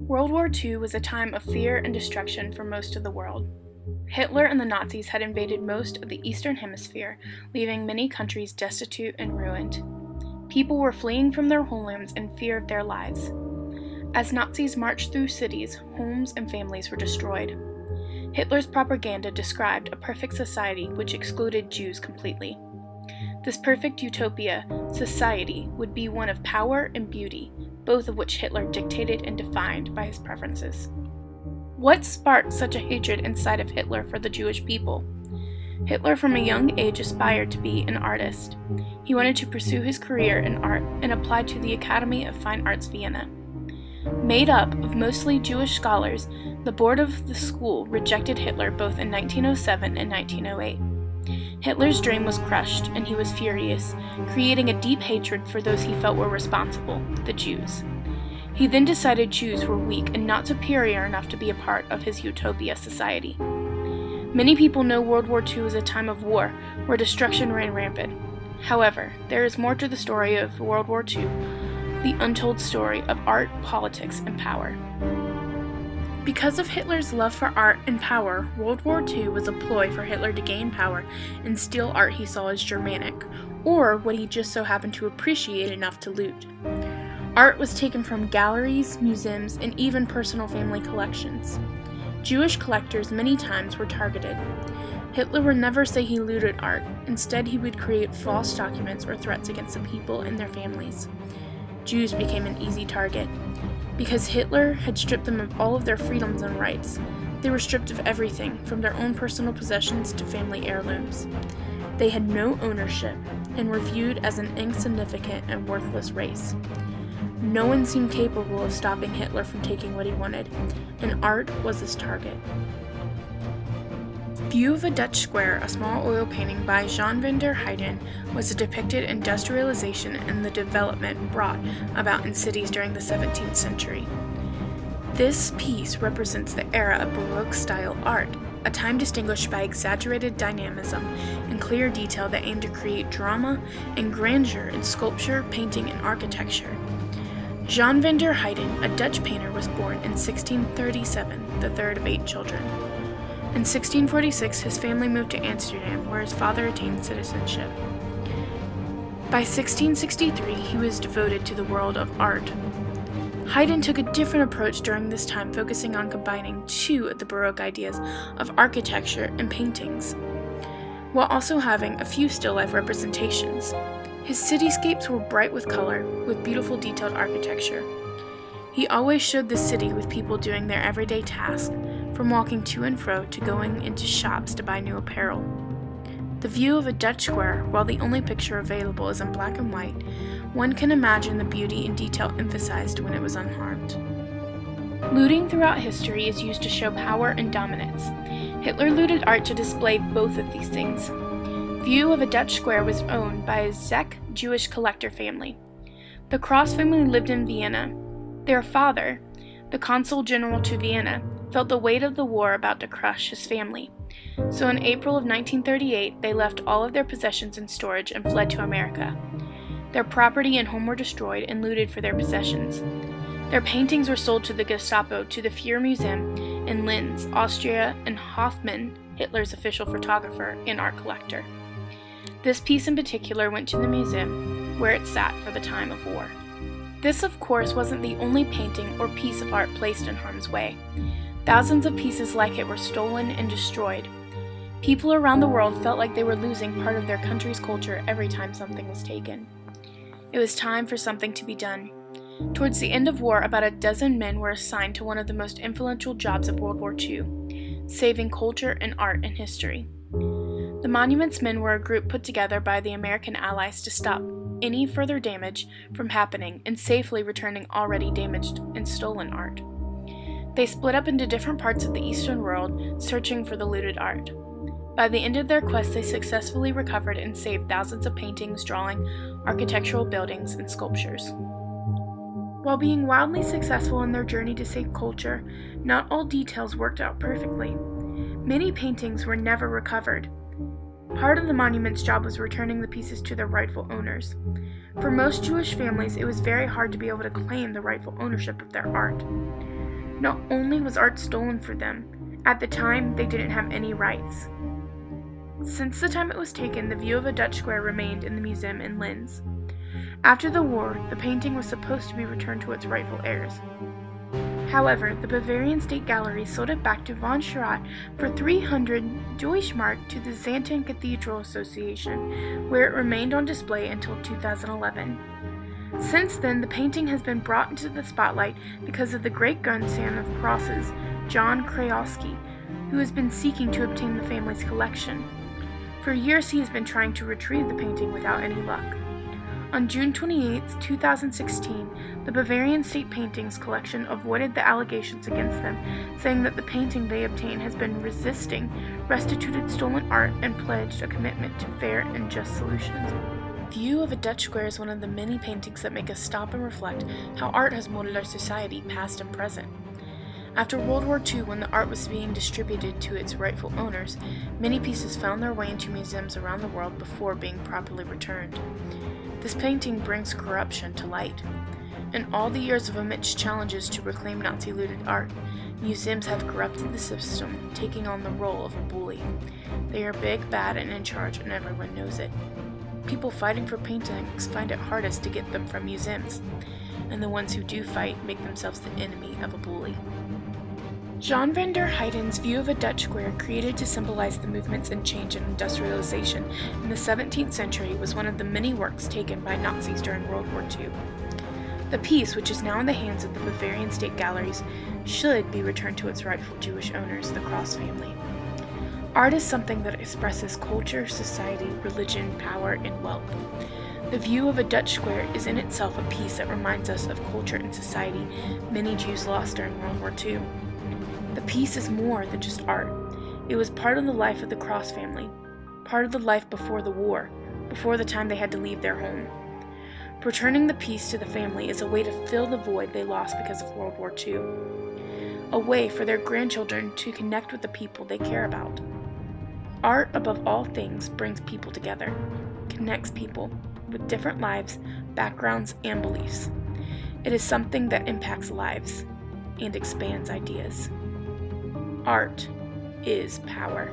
World War II was a time of fear and destruction for most of the world. Hitler and the Nazis had invaded most of the Eastern Hemisphere, leaving many countries destitute and ruined. People were fleeing from their homelands in fear of their lives. As Nazis marched through cities, homes and families were destroyed. Hitler's propaganda described a perfect society which excluded Jews completely. This perfect utopia society would be one of power and beauty, both of which Hitler dictated and defined by his preferences. What sparked such a hatred inside of Hitler for the Jewish people? Hitler from a young age aspired to be an artist. He wanted to pursue his career in art and applied to the Academy of Fine Arts Vienna. Made up of mostly Jewish scholars, the board of the school rejected Hitler both in 1907 and 1908. Hitler's dream was crushed, and he was furious, creating a deep hatred for those he felt were responsible, the Jews. He then decided Jews were weak and not superior enough to be a part of his utopia society. Many people know World War II as a time of war, where destruction ran rampant. However, there is more to the story of World War II, the untold story of art, politics, and power. Because of Hitler's love for art and power, World War II was a ploy for Hitler to gain power and steal art he saw as Germanic, or what he just so happened to appreciate enough to loot. Art was taken from galleries, museums, and even personal family collections. Jewish collectors many times were targeted. Hitler would never say he looted art. Instead, he would create false documents or threats against the people and their families. Jews became an easy target. Because Hitler had stripped them of all of their freedoms and rights, they were stripped of everything, from their own personal possessions to family heirlooms. They had no ownership and were viewed as an insignificant and worthless race. No one seemed capable of stopping Hitler from taking what he wanted, and art was his target. View of a Dutch Square, a small oil painting by Jan van der Heyden, was a depicted industrialization and the development brought about in cities during the 17th century. This piece represents the era of Baroque-style art, a time distinguished by exaggerated dynamism and clear detail that aimed to create drama and grandeur in sculpture, painting, and architecture. Jan van der Heyden, a Dutch painter, was born in 1637, the third of 8 children. In 1646, his family moved to Amsterdam, where his father attained citizenship. By 1663, he was devoted to the world of art. Haydn took a different approach during this time, focusing on combining two of the Baroque ideas of architecture and paintings, while also having a few still-life representations. His cityscapes were bright with color, with beautiful detailed architecture. He always showed the city with people doing their everyday tasks, from walking to and fro to going into shops to buy new apparel. The view of a Dutch square, while the only picture available is in black and white, one can imagine the beauty and detail emphasized when it was unharmed. Looting throughout history is used to show power and dominance. Hitler looted art to display both of these things. View of a Dutch square was owned by a Czech Jewish collector family. The Cross family lived in Vienna. Their father, the consul general to Vienna, felt the weight of the war about to crush his family. So in April of 1938, they left all of their possessions in storage and fled to America. Their property and home were destroyed and looted for their possessions. Their paintings were sold to the Gestapo, to the Fuhrer Museum in Linz, Austria, and Hoffmann, Hitler's official photographer and art collector. This piece in particular went to the museum, where it sat for the time of war. This, of course, wasn't the only painting or piece of art placed in harm's way. Thousands of pieces like it were stolen and destroyed. People around the world felt like they were losing part of their country's culture every time something was taken. It was time for something to be done. Towards the end of war, about a dozen men were assigned to one of the most influential jobs of World War II, saving culture and art and history. The Monuments Men were a group put together by the American Allies to stop any further damage from happening and safely returning already damaged and stolen art. They split up into different parts of the Eastern world, searching for the looted art. By the end of their quest, they successfully recovered and saved thousands of paintings, drawing, architectural buildings, and sculptures. While being wildly successful in their journey to save culture, not all details worked out perfectly. Many paintings were never recovered. Part of the monument's job was returning the pieces to their rightful owners. For most Jewish families, it was very hard to be able to claim the rightful ownership of their art. Not only was art stolen from them, at the time they didn't have any rights. Since the time it was taken, the view of a Dutch square remained in the museum in Linz. After the war, the painting was supposed to be returned to its rightful heirs. However, the Bavarian State Gallery sold it back to von Schirach for 300 Deutschmark to the Xanten Cathedral Association, where it remained on display until 2011. Since then, the painting has been brought into the spotlight because of the great-grandson of Cross's, John Krajewski, who has been seeking to obtain the family's collection. For years, he has been trying to retrieve the painting without any luck. On June 28, 2016, the Bavarian State Paintings Collection avoided the allegations against them, saying that the painting they obtained has been resisting, restituted stolen art, and pledged a commitment to fair and just solutions. View of a Dutch Square is one of the many paintings that make us stop and reflect how art has molded our society, past and present. After World War II, when the art was being distributed to its rightful owners, many pieces found their way into museums around the world before being properly returned. This painting brings corruption to light. In all the years of immense challenges to reclaim Nazi-looted art, museums have corrupted the system, taking on the role of a bully. They are big, bad, and in charge, and everyone knows it. People fighting for paintings find it hardest to get them from museums, and the ones who do fight make themselves the enemy of a bully. Jan van der Heyden's view of a Dutch square, created to symbolize the movements and change in industrialization in the 17th century, was one of the many works taken by Nazis during World War II. The piece, which is now in the hands of the Bavarian State Galleries, should be returned to its rightful Jewish owners, the Cross family. Art is something that expresses culture, society, religion, power, and wealth. The view of a Dutch square is in itself a piece that reminds us of culture and society many Jews lost during World War II. The piece is more than just art. It was part of the life of the Cross family, part of the life before the war, before the time they had to leave their home. Returning the piece to the family is a way to fill the void they lost because of World War II, a way for their grandchildren to connect with the people they care about. Art, above all things, brings people together, connects people with different lives, backgrounds, and beliefs. It is something that impacts lives and expands ideas. Art is power.